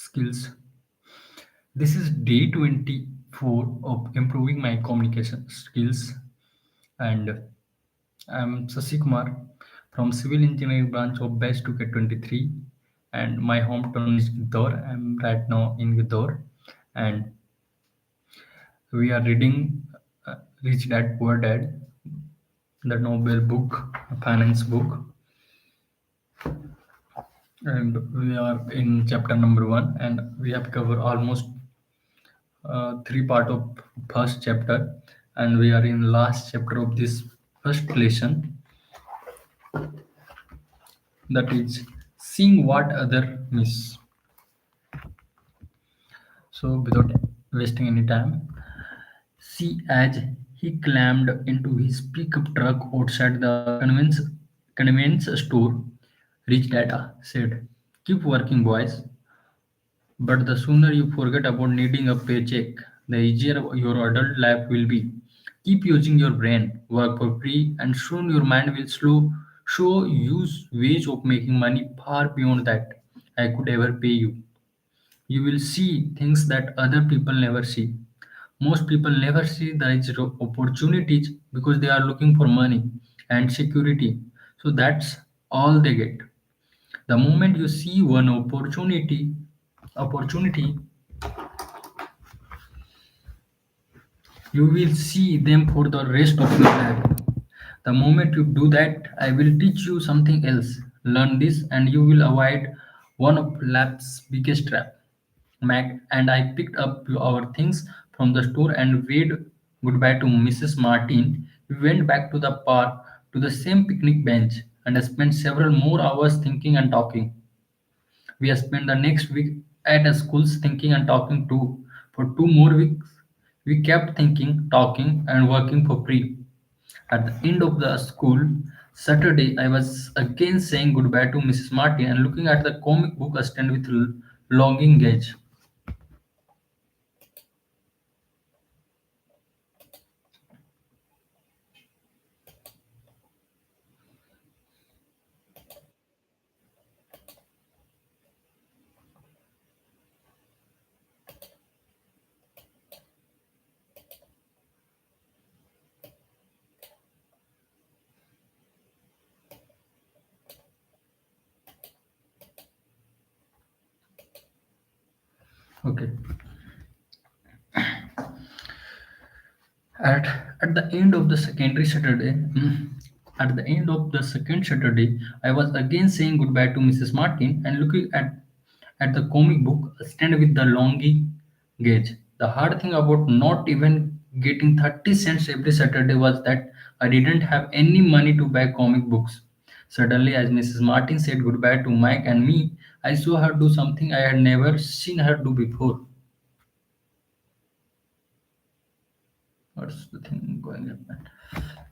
skills. This is day 24 of improving my communication skills, and I'm Sasi Kumar from Civil Engineering branch of Batch 2K23, and my hometown is Gidor. I'm right now in Gidor, and we are reading Rich Dad Poor Dad, the Nobel book, finance book, and we are in chapter number one, and we have covered almost three part of first chapter, and we are in last chapter of this first lesson, that is seeing what other miss. So without wasting any time, see, as he climbed into his pickup truck outside the convenience store, Rich Dada said, "Keep working, boys, but the sooner you forget about needing a paycheck, the easier your adult life will be. Keep using your brain, work for free, and soon your mind will show you ways of making money far beyond that I could ever pay you. You will see things that other people never see. Most people never see these opportunities because they are looking for money and security. So that's all they get. The moment you see one opportunity, you will see them for the rest of your life. The moment you do that, I will teach you something else. Learn this and you will avoid one of life's biggest trap. Mac and I picked up our things from the store and waved goodbye to Mrs. Martin. We went back to the park to the same picnic bench and spent several more hours thinking and talking. We spent the next week at a schools thinking and talking too. For 2 more weeks, we kept thinking, talking, and working for free. At the end of the school Saturday, I was again saying goodbye to Mrs. Martin and looking at the comic book stand with longing gaze. Okay. At at the end of the secondary Saturday, at the end of the second Saturday, I was again saying goodbye to Mrs. Martin and looking at the comic book stand with the longy gauge. The hard thing about not even getting 30 cents every Saturday was that I didn't have any money to buy comic books. Suddenly, as Mrs. Martin said goodbye to Mike and me, I saw her do something I had never seen her do before. What's the thing going on?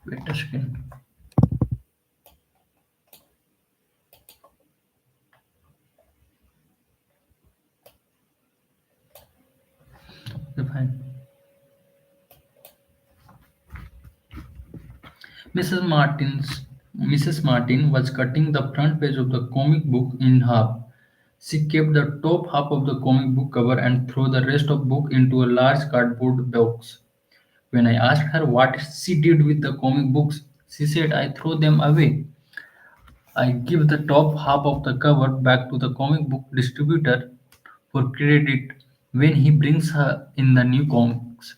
Wait a second. Okay, fine. Mrs. Mrs. Martin was cutting the front page of the comic book in half. She kept the top half of the comic book cover and threw the rest of book into a large cardboard box. When I asked her what she did with the comic books, she said, "I throw them away. I give the top half of the cover back to the comic book distributor for credit when he brings her in the new comics.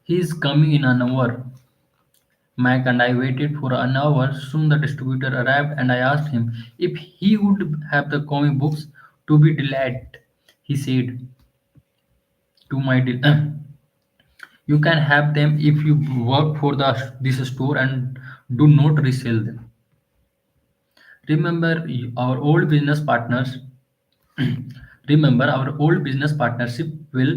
He is coming in an hour." Mac and I waited for an hour. Soon the distributor arrived and I asked him if he would have the comic books. "To be delighted," he said to my "You can have them if you work for this store and do not resell them. Remember our old business partners Remember our old business partnership, Will?"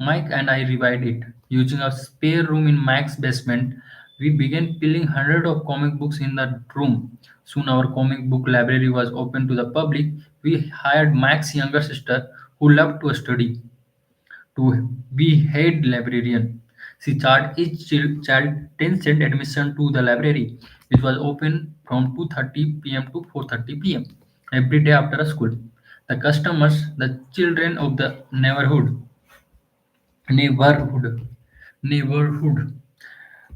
Mike and I revived it. Using a spare room in Mike's basement, we began peeling hundreds of comic books in that room. Soon our comic book library was open to the public. We hired Mike's younger sister, who loved to study, to be head librarian. She charged each child 10 cent admission to the library, which was open from 2:30 p.m. to 4:30 p.m. every day after school. The customers, the children of the neighborhood, neighborhood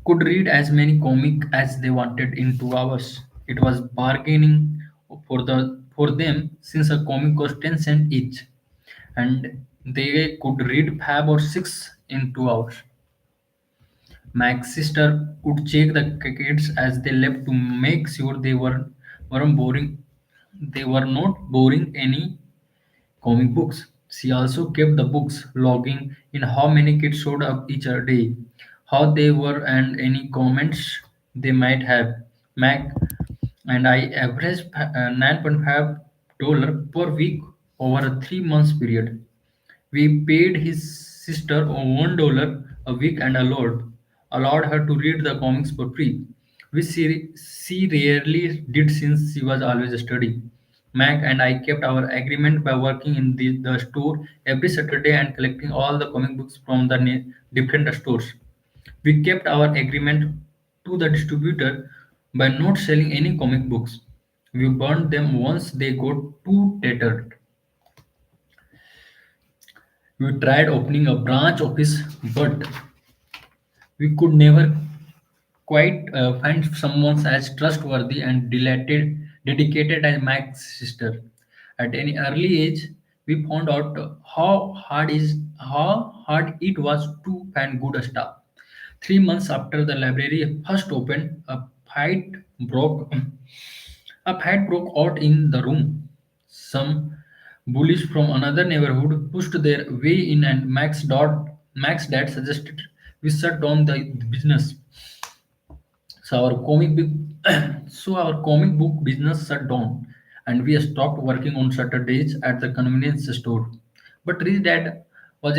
could read as many comic as they wanted in 2 hours. It was bargaining for them since a comic cost 10 cents each, and they could read 5 or 6 in 2 hours. Mac's sister would check the kids as they left to make sure weren't boring. They were not boring any comic books. She also kept the books, logging in how many kids showed up each day, how they were, and any comments they might have. Mac and I averaged $9.5 per week over a 3 months period. We paid his sister $1 a week and allowed her to read the comics for free, which she rarely did since she was always studying. Mac and I kept our agreement by working in the store every Saturday and collecting all the comic books from the different stores. We kept our agreement to the distributor by not selling any comic books. We burned them once they got too tattered. We tried opening a branch office, but we could never quite find someone as trustworthy and dedicated as Mac's sister. At any early age, we found out how hard it was to find good staff. 3 months after the library first opened, broke a fight broke out in the room. Some bullies from another neighborhood pushed their way in, and Mac's dad suggested we shut down the business. So our comic book business shut down, and we stopped working on Saturdays at the convenience store. But Rich Dad was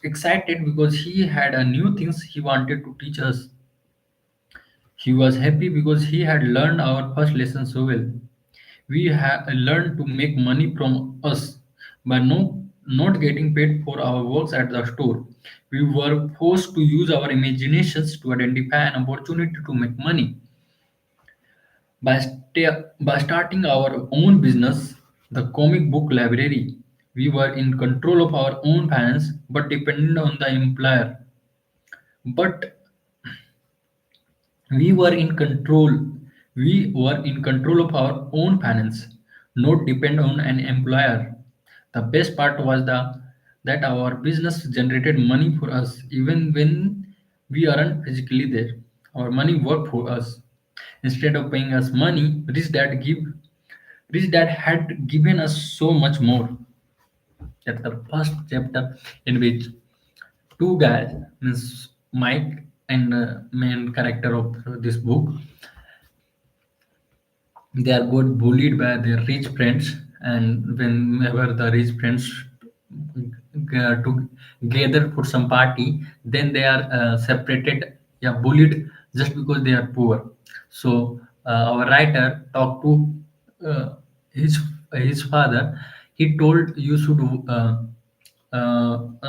excited because he had a new things he wanted to teach us. He was happy because he had learned our first lesson so well. We have learned to make money from us by not getting paid for our works at the store. We were forced to use our imaginations to identify an opportunity to make money. By starting our own business, the comic book library, we were in control of our own finance but dependent on the employer. But we were in control. We were in control of our own finance, not depend on an employer. The best part was that our business generated money for us even when we aren't physically there. Our money worked for us. Instead of paying us money, Rich Dad had given us so much more. That's the first chapter in which two guys, means Mike and main character of this book, they are got bullied by their rich friends, and whenever the rich friends to gather for some party, then they are separated, yeah, bullied just because they are poor. So our writer talked to uh, his his father. He told you should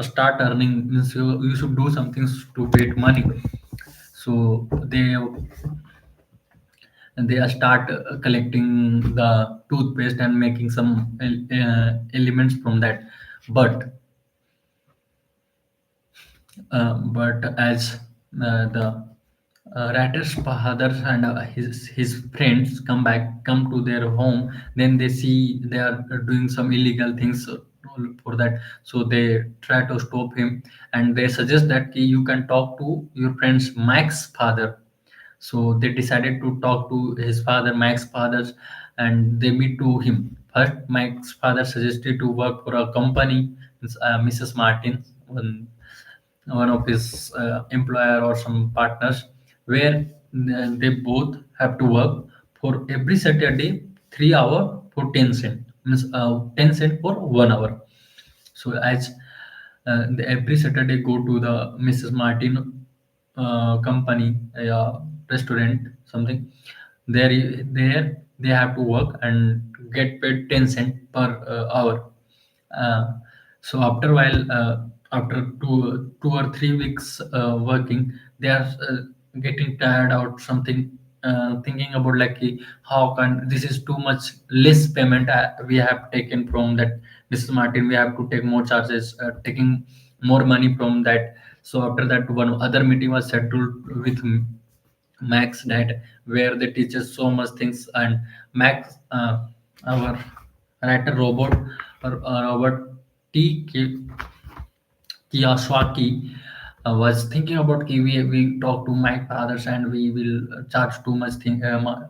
start earning, means you should do something to get money. So they start collecting the toothpaste and making some elements from that. But as the ratter's father and his friends come to their home, then they see they are doing some illegal things for that. So they try to stop him, and they suggest that you can talk to your friend's Mac's father. So they decided to talk to his father, Mac's father, and they meet to him. First, Mac's father suggested to work for a company, Mrs. Martin, one of his employer or some partners, where they both have to work for every Saturday 3 hour for 10 cent, means 10 cent for 1 hour. So as every Saturday go to the Mrs. Martin company, restaurant, something. There they have to work and get paid 10 cent per hour. Uh, so after 2 or 3 weeks working, they are getting tired out something. thinking about like how can this is too much less payment we have taken from that Mrs. Martin. We have to take more charges, taking more money from that. So after that, one other meeting was scheduled with Max that where they teach us so much things. And Max, our writer robot, Robert T. Kiyosaki was thinking about we talk to my fathers and we will charge too much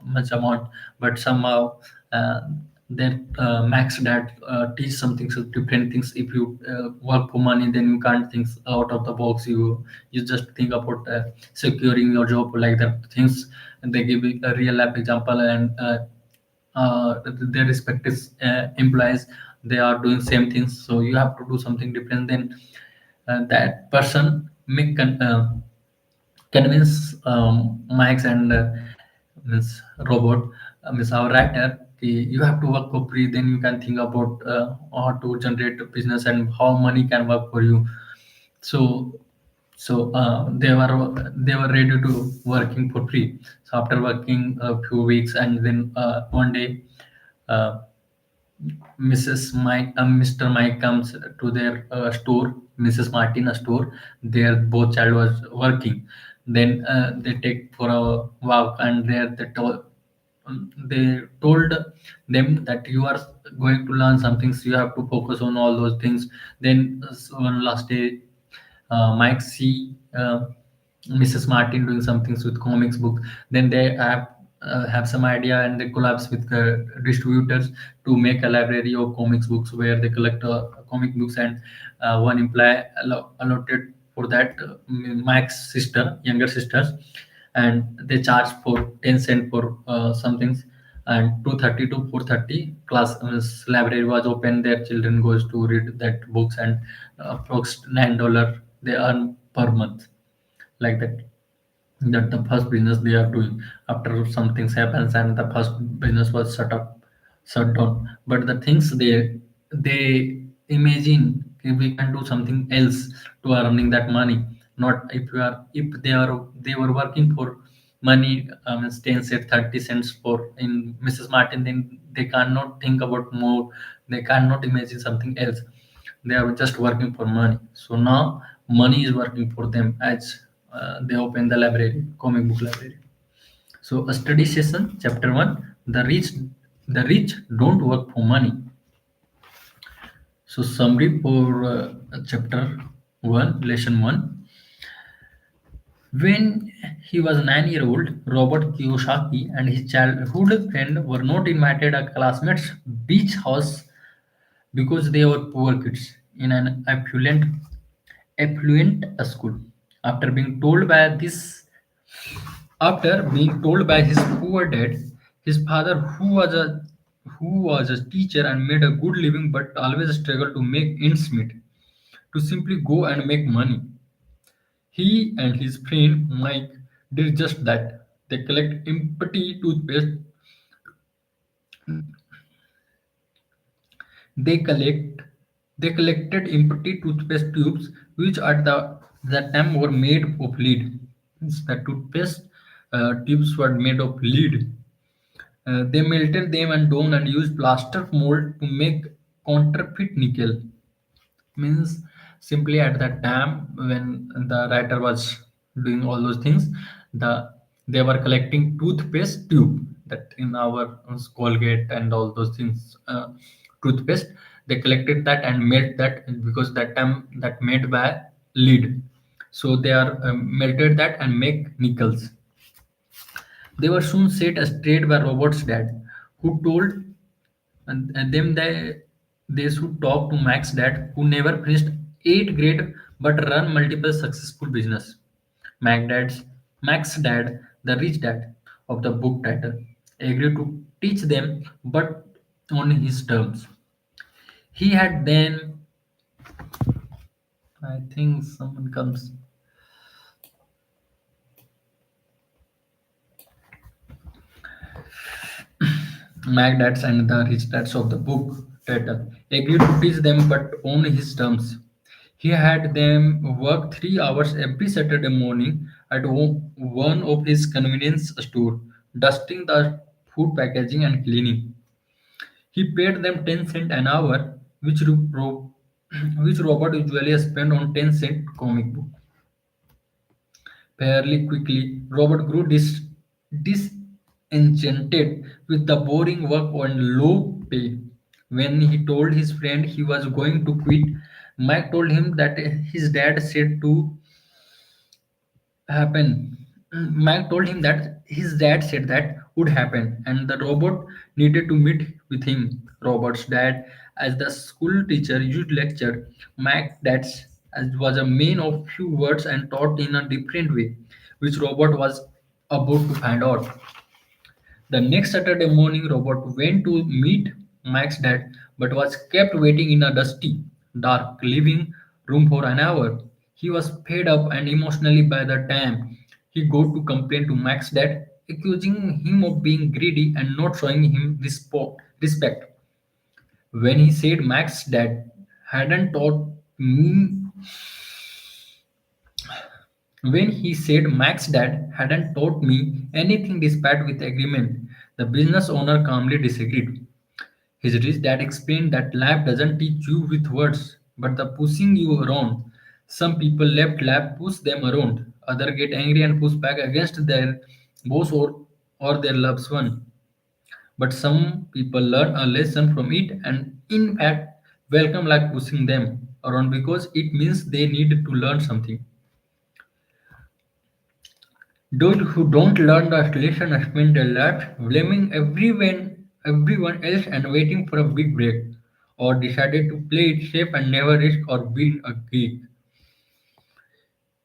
much amount, but somehow uh, their Max dad teach something so different things. If you work for money, then you can't think out of the box. You just think about securing your job like that things. And they give a real life example, and their respective employees, they are doing same things, so you have to do something different. Then that person make convince Max and means robot, means our writer, you have to work for free, then you can think about how to generate a business and how money can work for you. So they were ready to working for free. So after working a few weeks, and then one day uh, Mr. Mike comes to their store, Mrs. Martin store. There, both child was working. Then they take for a walk, and there they told them that you are going to learn some things. You have to focus on all those things. Then so on last day, Mike see Mrs. Martin doing some things with comics book. Then they have some idea and they collapse with distributors to make a library of comics books where they collect comic books. And one employee allotted for that Mike's sister, younger sisters, and they charge for 10 cent for some things. And 2:30 to 4:30 class library was open. Their children goes to read that books, and approx $9 they earn per month, like that. That the first business they are doing. After some things happens and the first business was shut down. But the things they imagine, if we can do something else to earning that money. Not if they were working for money, 10 cents 30 cents for in Mrs. Martin, then they cannot think about more. They cannot imagine something else. They are just working for money. So now money is working for them as they open the library, comic book library. So a study session, chapter one, the rich don't work for money. So summary for chapter one, lesson one. When he was 9 year old, Robert Kiyosaki and his childhood friend were not invited a classmate's beach house because they were poor kids in an affluent school. After being told by this, after being told by his poor dad, his father, who was a teacher and made a good living but always struggled to make ends meet, to simply go and make money. He and his friend Mike did just that. They collect empty toothpaste. They collect they collected empty toothpaste tubes, which at that time were made of lead. Means the toothpaste tubes were made of lead. They melted them and down and used plaster mold to make counterfeit nickel. Means simply at that time when the writer was doing all those things, they were collecting toothpaste tube that in our Colgate and all those things, toothpaste. They collected that and made that, because that time that made by lead. So they are melted that and make nickels. They were soon set straight by Robert's dad, who told and them they should talk to Mac's dad, who never finished eighth grade but run multiple successful business. Mac's dad, the rich dad of the book title, agreed to teach them, but on his terms. He had then, I think someone comes. Magdads and the rich dads of the book title agreed to teach them, but on his terms. He had them work 3 hours every Saturday morning at one of his convenience store dusting the food packaging and cleaning. He paid them 10 cents an hour, which Robert usually spent on 10-cent comic book. Fairly quickly, Robert grew disenchanted with the boring work and low pay. When he told his friend he was going to quit, Mike told him that his dad said to happen. Mike told him that his dad said that would happen, and the robot needed to meet with him. Robert's dad, as the school teacher, used lecture. Mike's dad was a man of few words and taught in a different way, which Robert was about to find out. The next Saturday morning, Robert went to meet Mike's dad, but was kept waiting in a dusty, dark living room for an hour. He was fed up and emotionally by the time he got to complain to Mike's dad, accusing him of being greedy and not showing him respect. When he said Mike's dad hadn't taught me When he said Mac's dad hadn't taught me anything despite with agreement, the business owner calmly disagreed. His rich dad explained that life doesn't teach you with words, but the pushing you around. Some people left life push them around, others get angry and push back against their boss or their loved one. But some people learn a lesson from it and in fact welcome like pushing them around because it means they need to learn something. Those who don't learn the lesson spend their lives blaming everyone else and waiting for a big break, or decided to play it safe and never risk or being a geek.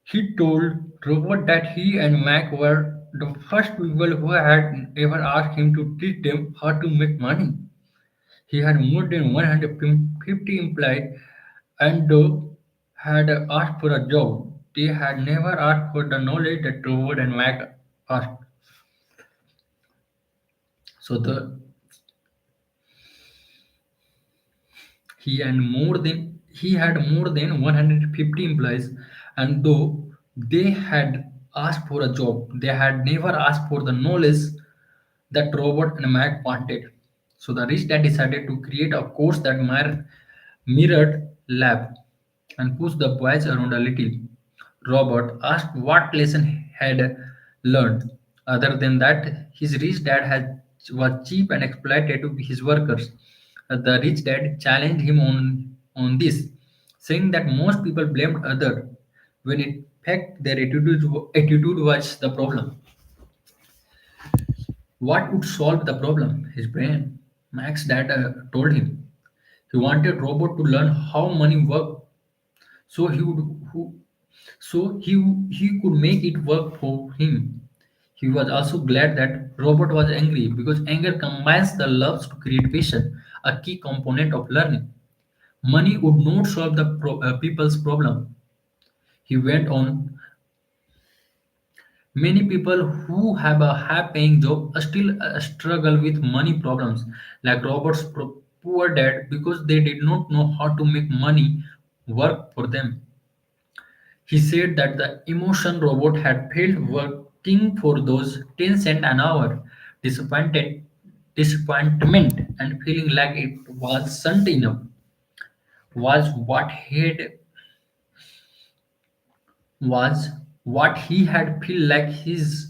He told Robert that he and Mac were the first people who had ever asked him to teach them how to make money. He had more than 150 employees and though had asked for a job, they had never asked for the knowledge that Robert and Mac asked. So he had more than 150 employees, and though they had asked for a job, they had never asked for the knowledge that Robert and Mac wanted. So the rich dad decided to create a course that mirrored lab and pushed the boys around a little. Robert asked what lesson had learned. Other than that, his rich dad was cheap and exploited his workers. The rich dad challenged him on this, saying that most people blamed other when in fact their attitude was the problem. What would solve the problem? His brain. Max dad told him. He wanted Robert to learn how money worked so he could make it work for him. He was also glad that Robert was angry because anger combines the loves to create passion, a key component of learning. Money would not solve the people's problem. He went on. Many people who have a high-paying job still struggle with money problems, like Robert's poor dad, because they did not know how to make money work for them. He said that the emotion robot had failed working for those 10 cents an hour. Disappointed, disappointment and feeling like it wasn't enough was was what he had feel like his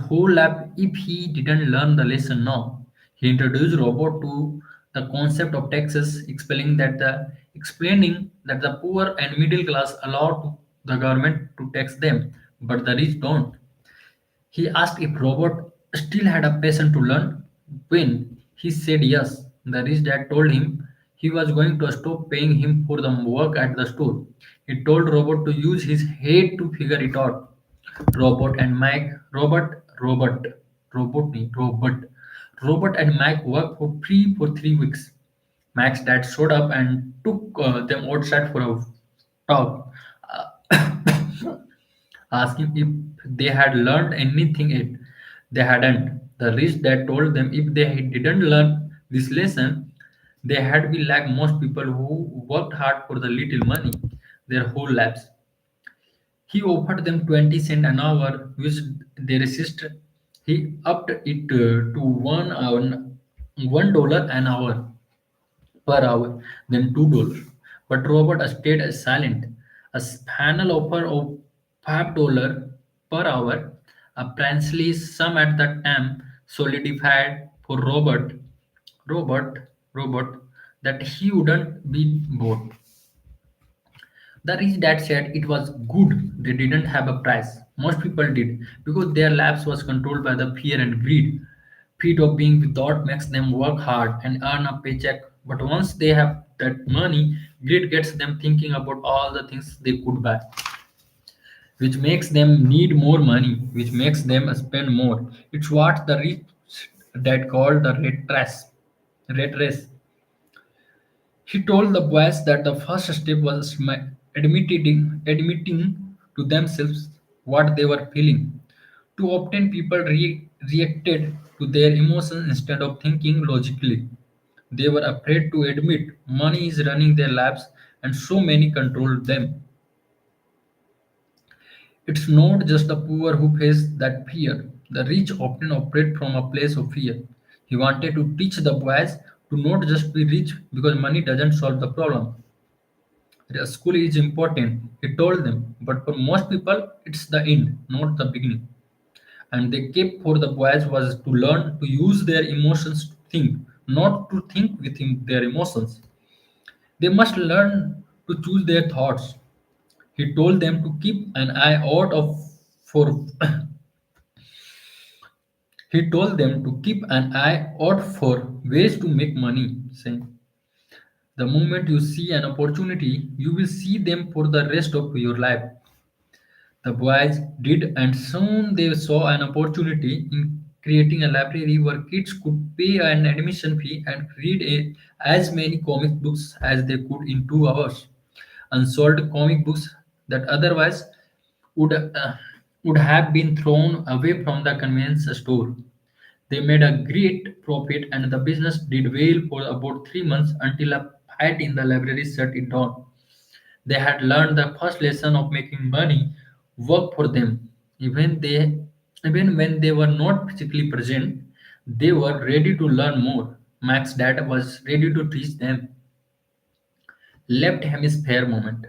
whole life if he didn't learn the lesson now. He introduced robot to the concept of taxes, explaining that the poor and middle class allow the government to tax them, but the rich don't. He asked if Robert still had a passion to learn. When he said yes, the rich dad told him he was going to stop paying him for the work at the store. He told Robert to use his head to figure it out. Robert and Mike, Robert and Mike worked for free for 3 weeks. Mac's dad showed up and took them outside for a talk. Asking if they had learned anything yet. They hadn't. The rich dad told them if they didn't learn this lesson, they had been like most people who worked hard for the little money their whole lives. He offered them 20 cents an hour, which they resisted. He upped it to $1 an hour per hour, then $2. But Robert stayed silent. A panel offer of $5 per hour, a princely sum at that time, solidified for Robert, that he wouldn't be bought. The rich dad said it was good they didn't have a price. Most people did because their lives was controlled by the fear and greed. Fear of being without makes them work hard and earn a paycheck. But once they have that money, greed gets them thinking about all the things they could buy, which makes them need more money, which makes them spend more. It's what the rich dad called the red race. Red race. He told the boys that the first step was admitting to themselves what they were feeling. Too often, people reacted to their emotions instead of thinking logically. They were afraid to admit money is running their lives and so many controlled them. It's not just the poor who face that fear. The rich often operate from a place of fear. He wanted to teach the boys to not just be rich because money doesn't solve the problem. The school is important, he told them, but for most people, it's the end, not the beginning. And the key for the boys was to learn to use their emotions to think, not to think within their emotions. They must learn to choose their thoughts. He told them to keep an eye out of for he told them to keep an eye out for ways to make money, saying, the moment you see an opportunity, you will see them for the rest of your life. The boys did, and soon they saw an opportunity in creating a library where kids could pay an admission fee and read as many comic books as they could in 2 hours. Unsold comic books that otherwise would, uh, would have been thrown away from the convenience store. They made a great profit, and the business did well for about 3 months until a fight in the library shut it down. They had learned the first lesson of making money work for them. Even when they were not physically present, they were ready to learn more. Mac's dad was ready to teach them. Left hemisphere moment.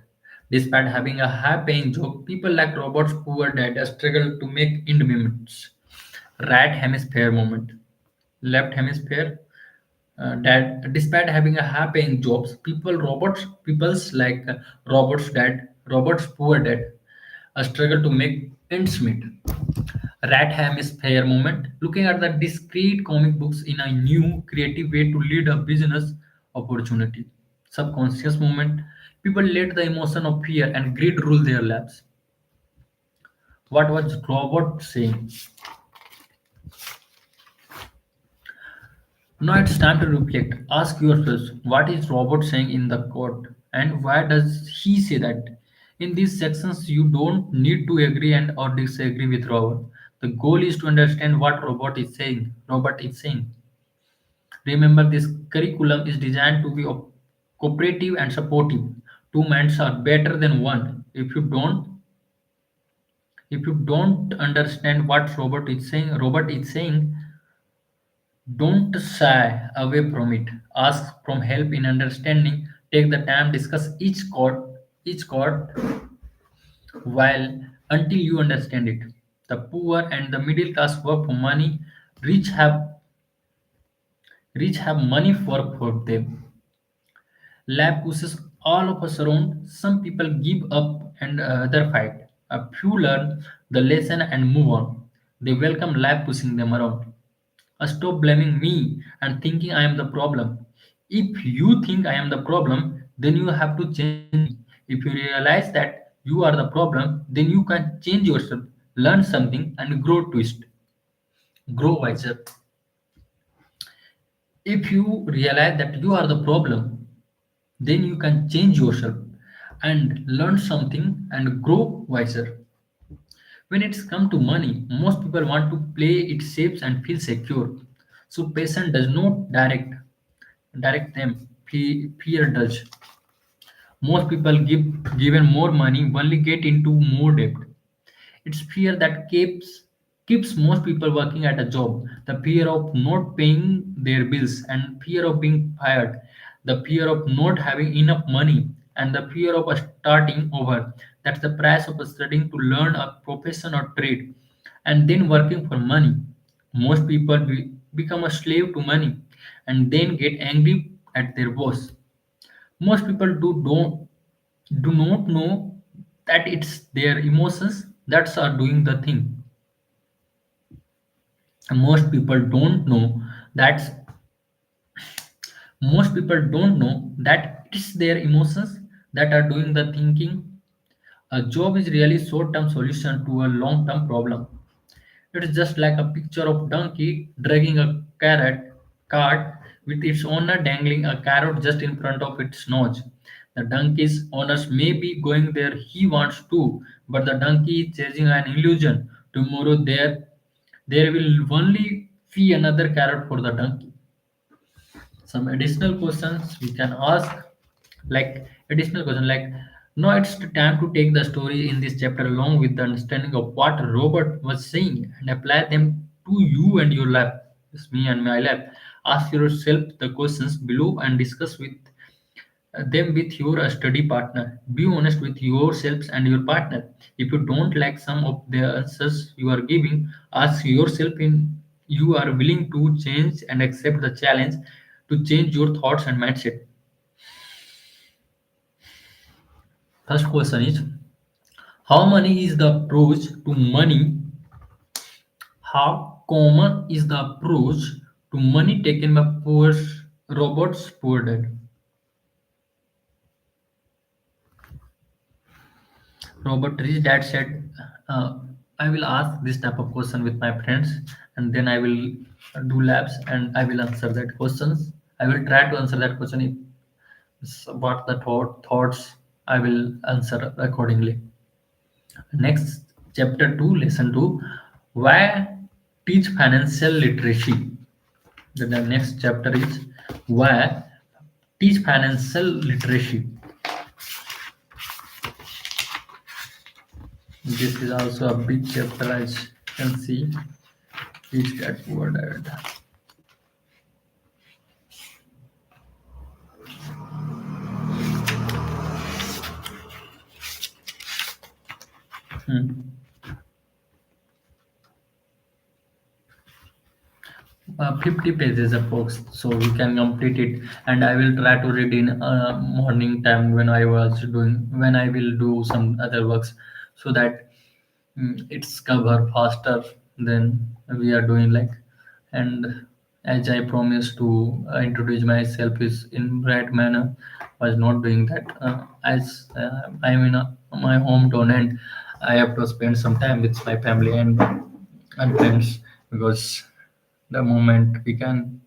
Despite having a high paying job, people like Robert's poor dad struggled to make end meets. Right hemisphere moment. Left hemisphere that despite having a high paying jobs, people's like Robert's poor dad, struggle to make ends meet. Rat hemisphere moment, looking at the discrete comic books in a new creative way to lead a business opportunity. Subconscious moment, people let the emotion of fear and greed rule their lives. What was Robert saying? Now it's time to reflect. Ask yourselves, what is Robert saying in the quote and why does he say that? In these sections, you don't need to agree and or disagree with Robert. The goal is to understand what Robert is saying. Robert is saying. Remember, this curriculum is designed to be cooperative and supportive. Two minds are better than one. If you don't understand what Robert is saying, don't shy away from it. Ask from help in understanding. Take the time, discuss each chord while until you understand it. The poor and the middle class work for money. Rich have rich have money work for them. Lab pushes all of us around. Some people give up and other fight. A few learn the lesson and move on. They welcome life pushing them around. Stop blaming me and thinking I am the problem. If you think I am the problem, then you have to change me. If you realize that you are the problem, then you can change yourself, learn something, and grow wiser. If you realize that you are the problem, then you can change yourself and learn something and grow wiser. When it's come to money, most people want to play it safe and feel secure. So patient does not direct them. Fear does. Most people given more money only get into more debt. It's fear that keeps most people working at a job. The fear of not paying their bills, and fear of being fired, the fear of not having enough money, and the fear of starting over. That's the price of studying to learn a profession or trade and then working for money. Most people become a slave to money and then get angry at their boss. Most people do not know that it's their emotions that are doing the thing. Most people don't know that most people don't know that it's their emotions that are doing the thinking. A job is really short-term solution to a long-term problem. It is just like a picture of donkey dragging a carrot cart with its owner dangling a carrot just in front of its nose. The donkey's owners may be going there he wants to, but the donkey is chasing an illusion. Tomorrow there will only be another carrot for the donkey. Some additional questions we can ask, like additional question like, now it's the time to take the story in this chapter along with the understanding of what Robert was saying and apply them to you and your life. It's me and my life. Ask yourself the questions below and discuss with them with your study partner. Be honest with yourselves and your partner. If you don't like some of the answers you are giving, ask yourself in you are willing to change and accept the challenge to change your thoughts and mindset. First question is, how money is the approach to money? How common is the approach to money taken by poor Robert's poor dad? Robert Rich dad said, I will ask this type of question with my friends and then I will do labs and I will answer that questions. I will try to answer that question. If it's about the thoughts, I will answer accordingly. Next, chapter 2, lesson 2, why teach financial literacy. The next chapter is why teach financial literacy. This is also a big chapter, as you can see. Teach that word. Hmm. 50 pages of books, so we can complete it, and I will try to read in morning time when I will do some other works, so that it's cover faster than we are doing like. And as I promised to introduce myself is in right manner, was not doing that, as I'm in my hometown and I have to spend some time with my family and friends, because the moment we can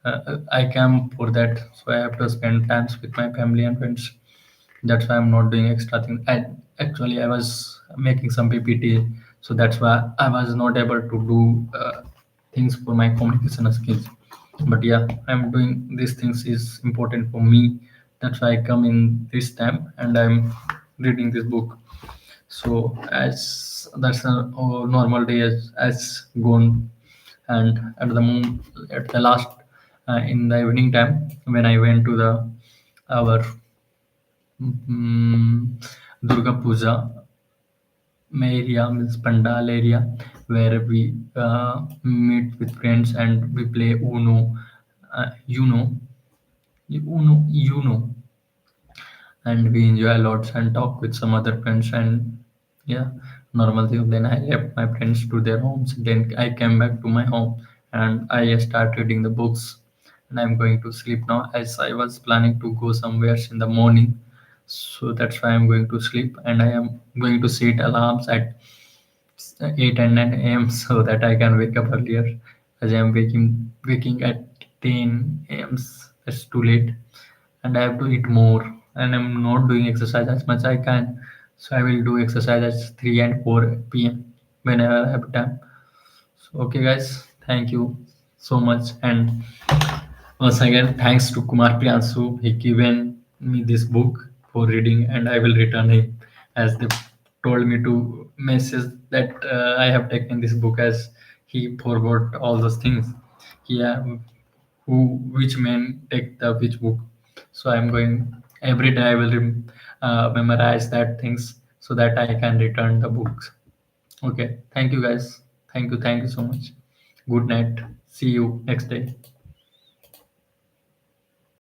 I came for that, so I have to spend times with my family and friends. That's why I'm not doing extra things. I actually I was making some PPT, so that's why I was not able to do things for my communication skills. But yeah, I'm doing these things is important for me. That's why I come in this time and I'm reading this book. So as that's a normal day as gone, and at the last in the evening time when I went to the our Durga Puja area, means Pandal area, where we meet with friends and we play Uno, you know, you know, and we enjoy lots and talk with some other friends, and yeah, normal thing. Then I left my friends to their homes, then I came back to my home and I started reading the books, and I'm going to sleep now as I was planning to go somewhere in the morning. So that's why I'm going to sleep, and I am going to set alarms at 8 and 9 a.m. so that I can wake up earlier, as I am waking at 10 a.m. That's too late, and I have to eat more, and I'm not doing exercise as much I can. So I will do exercise at 3 and 4 p.m. whenever I have time. So okay guys, thank you so much, and once again thanks to Kumar Priyansu. He given me this book for reading and I will return it as the told me to message that I have taken this book, as he forgot all those things. Yeah, who which man take the which book. So I'm going every day. I will memorize that things so that I can return the books. Okay. Thank you guys. Thank you. Thank you so much. Good night. See you next day.